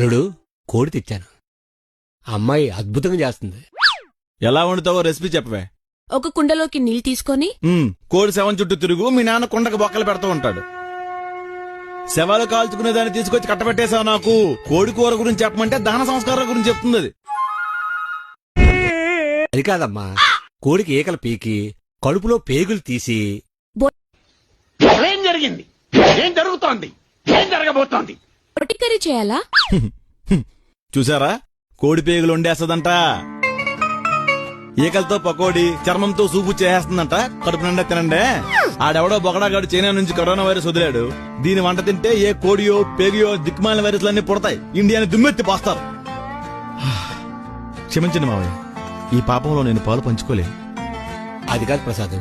అల్లుడు కోడి తెచ్చాను. అమ్మాయి అద్భుతంగా చేస్తుంది. ఎలా వండుతావో రెసిపీ చెప్పవే. ఒక కుండలోకి నీళ్లు తీసుకొని కోడి శవం చుట్టూ తిరుగు, మీ నాన్న కుండకు బొక్కలు పెడుతూ ఉంటాడు. శవాలు కాల్చుకునే దాన్ని తీసుకొచ్చి కట్టబెట్టేశావు నాకు. కోడి కూర గురించి చెప్పమంటే దహన సంస్కారాల గురించి చెప్తుంది అది. అది కాదమ్మా, కోడికి ఈకలు పీకి కడుపులో పేగులు తీసి. ఏం జరిగింది? ఏం జరుగుతోంది? ఏం జరగబోతోంది? పొట్టి కర్రీ చేయాలా? చూసారా, కోడి పేగులు వండేస్తదంట, ఈకలతో పకోడి, చర్మంతో సూపు చేస్తుందంట. కడుపు నిండా తినండే. ఆడెవడో బొగడాగాడు చైనా నుంచి కరోనా వైరస్ వదిలాడు. దీని వంట తింటే ఏ కోడియో పేగియో దిక్కుమాలిన వైరస్లన్నీ పుడతాయి, ఇండియాని దుమ్మెత్తి పోస్తారు. క్షమించండి మావయ్య, ఈ పాపంలో నేను పాలు పంచుకోలేను. అది కాదు ప్రసాద్,